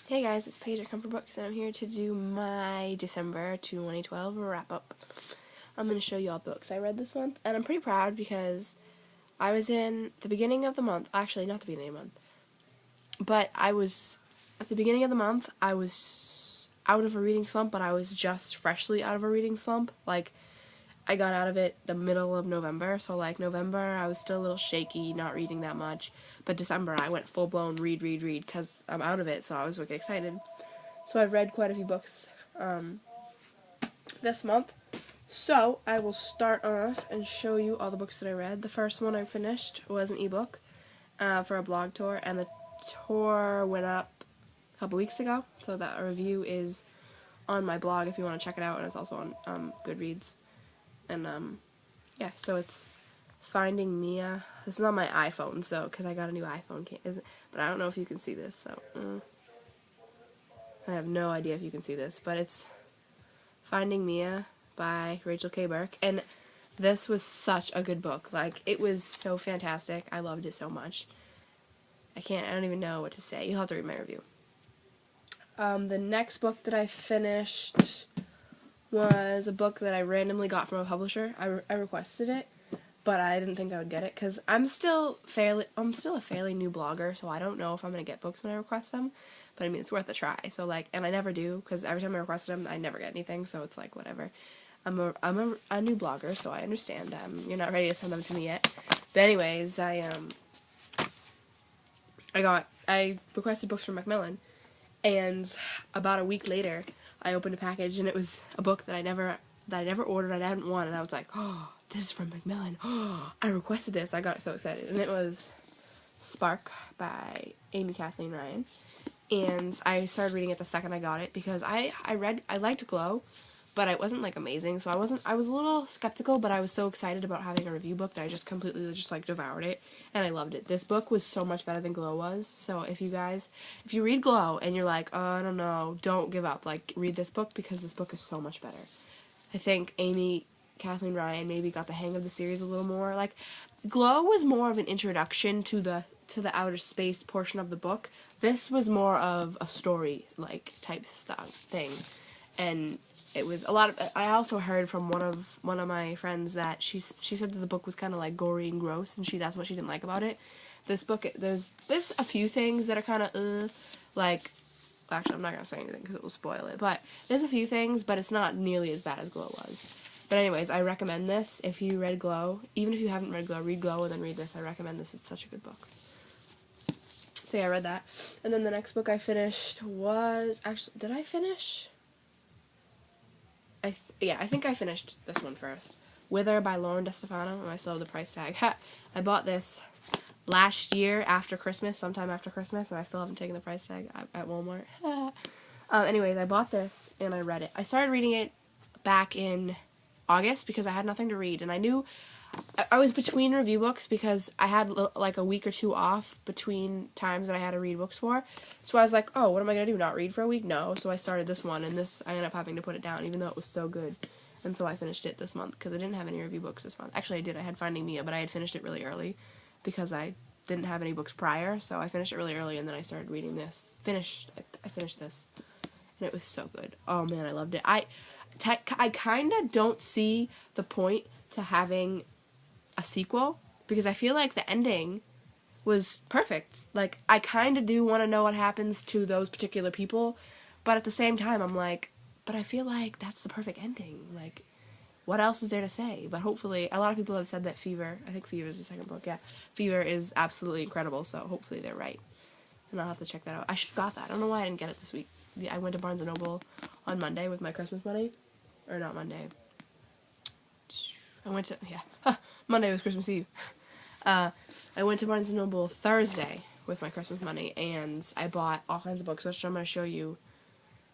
Hey guys, it's Paige at Comfort Books, and I'm here to do my December 2012 wrap-up. I'm going to show you all books I read this month, and I'm pretty proud because I was in the beginning of the month, actually not the beginning of the month, but at the beginning of the month, I was out of a reading slump, but I was just freshly out of a reading slump. Like, I got out of it the middle of November, so like November I was still a little shaky, not reading that much, but December I went full-blown read, because I'm out of it, so I was really excited. So I've read quite a few books this month. So I will start off and show you all the books that I read. The first one I finished was an ebook for a blog tour, and the tour went up a couple weeks ago, so that review is on my blog if you want to check it out, and it's also on Goodreads. And yeah, so it's Finding Mia. This is on my iPhone, so because I got a new iPhone, but I don't know if you can see this, so I have no idea if you can see this, but it's Finding Mia by Rachel K. Burke, and this was such a good book. Like, it was so fantastic. I loved it so much. I don't even know what to say. You'll have to read my review. The next book that I finished was a book that I randomly got from a publisher. I requested it, but I didn't think I would get it because I'm still a fairly new blogger, so I don't know if I'm gonna get books when I request them. But I mean, it's worth a try. So like, and I never do because every time I request them, I never get anything. So it's like whatever. I'm a new blogger, so I understand. You're not ready to send them to me yet. But anyways, I requested books from Macmillan, and about a week later, I opened a package and it was a book that I never ordered. I hadn't won, and I was like, oh, this is from Macmillan. Oh, I requested this. I got so excited, and it was Spark by Amy Kathleen Ryan. And I started reading it the second I got it because I liked Glow, but it wasn't like amazing, so I was a little skeptical, but I was so excited about having a review book that I just completely like devoured it, and I loved it. This book was so much better than Glow was, so if you read Glow and you're like, oh, I don't know, don't give up. Like, read this book because this book is so much better. I think Amy Kathleen Ryan maybe got the hang of the series a little more. Like, Glow was more of an introduction to the outer space portion of the book. This was more of a story like type stuff thing, and it was a lot of. I also heard from one of my friends that she said that the book was kind of like gory and gross, and that's what she didn't like about it. This book, there's a few things that are kind of like. Actually, I'm not gonna say anything because it will spoil it. But there's a few things, but it's not nearly as bad as Glow was. But anyways, I recommend this if you read Glow. Even if you haven't read Glow and then read this. I recommend this. It's such a good book. So yeah, I read that. And then the next book I finished was... Actually, did I finish? I think I finished this one first. Wither by Lauren DeStefano, and I still have the price tag. I bought this last year after Christmas, sometime after Christmas, and I still haven't taken the price tag at Walmart. Anyways, I bought this, and I read it. I started reading it back in August because I had nothing to read, and I knew I was between review books because I had like a week or two off between times that I had to read books for. So I was like, oh, what am I going to do? Not read for a week? No. So I started this one, and I ended up having to put it down even though it was so good. And so I finished it this month because I didn't have any review books this month. Actually, I did. I had Finding Mia, but I had finished it really early because I didn't have any books prior. So I finished it really early, and then I started reading this. I finished this, and it was so good. Oh, man, I loved it. I kind of don't see the point to having a sequel because I feel like the ending was perfect. Like, I kind of do want to know what happens to those particular people, but at the same time I'm like, but I feel like that's the perfect ending. Like, what else is there to say? But hopefully, a lot of people have said that Fever, I think Fever is the second book, yeah, Fever is absolutely incredible, so hopefully they're right. And I'll have to check that out. I should have got that. I don't know why I didn't get it this week. Yeah, I went to Barnes & Noble on Monday with my Christmas money. Or not Monday. Monday was Christmas Eve. I went to Barnes & Noble Thursday with my Christmas money, and I bought all kinds of books, which I'm going to show you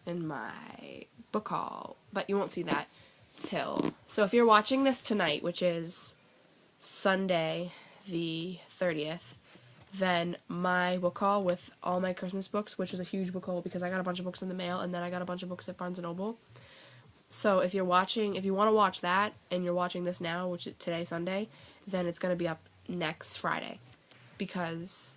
in my book haul. But you won't see that till... So if you're watching this tonight, which is Sunday the 30th, then my book haul with all my Christmas books, which was a huge book haul because I got a bunch of books in the mail, and then I got a bunch of books at Barnes & Noble. So if you want to watch that, and you're watching this now, which is today, Sunday, then it's going to be up next Friday. Because,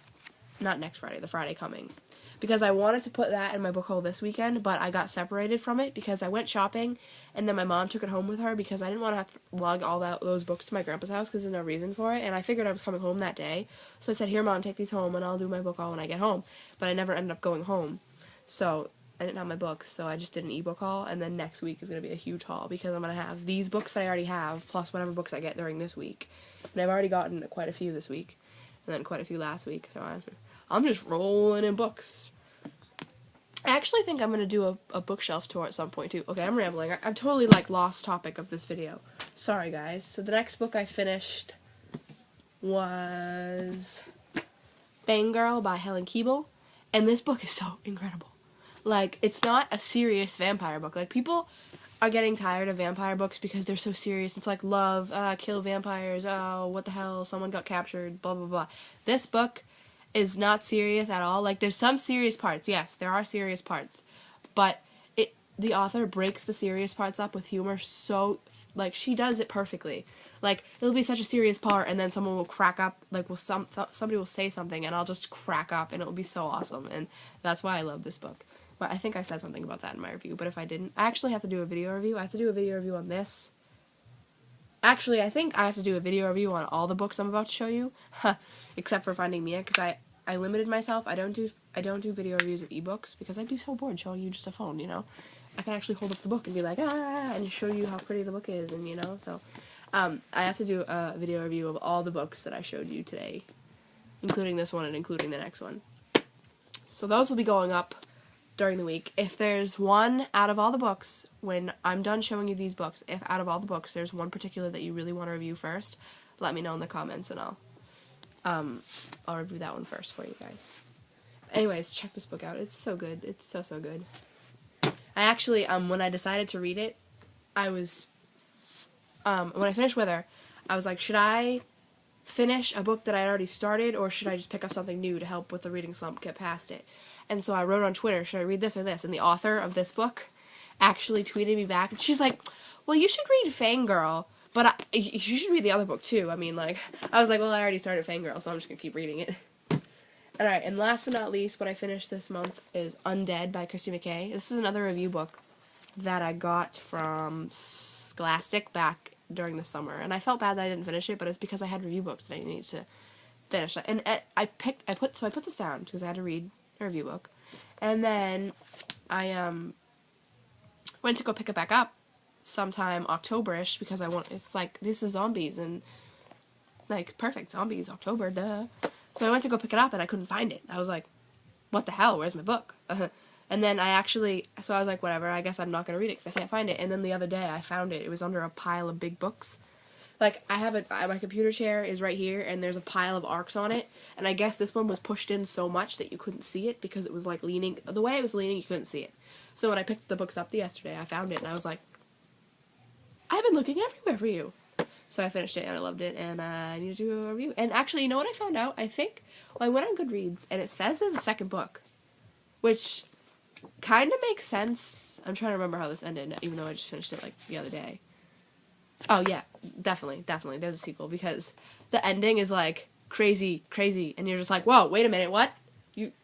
not next Friday, the Friday coming. because I wanted to put that in my book haul this weekend, but I got separated from it because I went shopping, and then my mom took it home with her because I didn't want to have to lug all those books to my grandpa's house because there's no reason for it, and I figured I was coming home that day, so I said, here, Mom, take these home, and I'll do my book haul when I get home, but I never ended up going home, so I didn't have my books, so I just did an ebook haul, and then next week is going to be a huge haul, because I'm going to have these books that I already have, plus whatever books I get during this week, and I've already gotten quite a few this week, and then quite a few last week, so I'm just rolling in books. I actually think I'm going to do a bookshelf tour at some point, too. Okay, I'm rambling. I'm totally, like, lost topic of this video. Sorry, guys. So the next book I finished was Fangirl by Helen Keeble, and this book is so incredible. Like, it's not a serious vampire book. Like, people are getting tired of vampire books because they're so serious. It's like, love, kill vampires, oh, what the hell, someone got captured, blah, blah, blah. This book is not serious at all. Like, there's some serious parts. Yes, there are serious parts. But the author breaks the serious parts up with humor so, like, she does it perfectly. Like, it'll be such a serious part, and then someone will crack up, like, somebody will say something, and I'll just crack up, and it'll be so awesome. And that's why I love this book. But I think I said something about that in my review, but if I didn't, I actually have to do a video review. I have to do a video review on this. Actually, I think I have to do a video review on all the books I'm about to show you, except for Finding Mia, because I limited myself. I don't do video reviews of ebooks, because I'd be so bored showing you just a phone, you know? I can actually hold up the book and be like, ah, and show you how pretty the book is, and, you know, so, I have to do a video review of all the books that I showed you today, including this one and including the next one. So those will be going up during the week. If there's one out of all the books, when I'm done showing you these books, if out of all the books there's one particular that you really want to review first, let me know in the comments and I'll review that one first for you guys. Anyways, check this book out. It's so good. It's so, so good. I actually, when I decided to read it, I was, when I finished with her, I was like, should I finish a book that I already started, or should I just pick up something new to help with the reading slump, get past it? And so I wrote on Twitter, should I read this or this? And the author of this book actually tweeted me back, and she's like, well, you should read Fangirl, but you should read the other book too. I mean, like, I was like, well, I already started Fangirl, so I'm just gonna keep reading it. Alright, and last but not least, what I finished this month is Undead by Christy McKay. This is another review book that I got from Scholastic back during the summer, and I felt bad that I didn't finish it, but it's because I had review books that I needed to finish. And I put this down because I had to read a review book, and then I went to go pick it back up sometime October-ish, because it's like, this is zombies, and like, perfect, zombies, October, duh. So I went to go pick it up, and I couldn't find it. I was like, what the hell, where's my book? And then so I was like, whatever, I guess I'm not gonna read it because I can't find it. And then the other day I found it. It was under a pile of big books. Like, my computer chair is right here, and there's a pile of ARCs on it, and I guess this one was pushed in so much that you couldn't see it because it was, like, leaning. The way it was leaning, you couldn't see it. So when I picked the books up yesterday, I found it, and I was like, I've been looking everywhere for you. So I finished it, and I loved it, and I need to do a review. And actually, you know what I found out? I think, well, I went on Goodreads, and it says there's a second book, which kind of makes sense. I'm trying to remember how this ended, even though I just finished it, like, the other day. Oh, yeah, definitely, there's a sequel, because the ending is, like, crazy, and you're just like, whoa, wait a minute, what?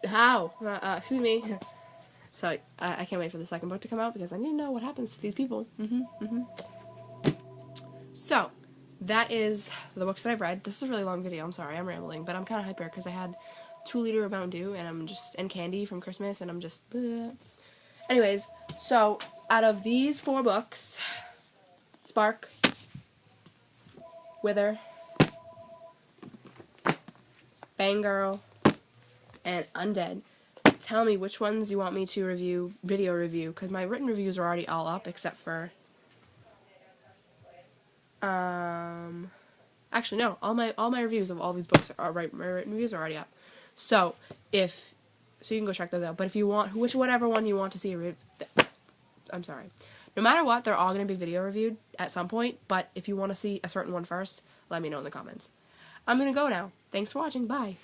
How? Excuse me. So, I can't wait for the second book to come out, because I need to know what happens to these people. So, that is the books that I've read. This is a really long video, I'm sorry, I'm rambling, but I'm kind of hyper, because I had 2 liter of Mountain Dew, and candy from Christmas, and I'm just, bleh. Anyways, so, out of these 4 books, Spark, Wither, Fangirl, and Undead, tell me which ones you want me to video review, because my written reviews are already all up, except for, actually, no, all my reviews of all these books are right, my written reviews are already up. So, you can go check those out, but if you want, whatever one you want to see, I'm sorry. No matter what, they're all going to be video reviewed at some point, but if you want to see a certain one first, let me know in the comments. I'm going to go now. Thanks for watching. Bye.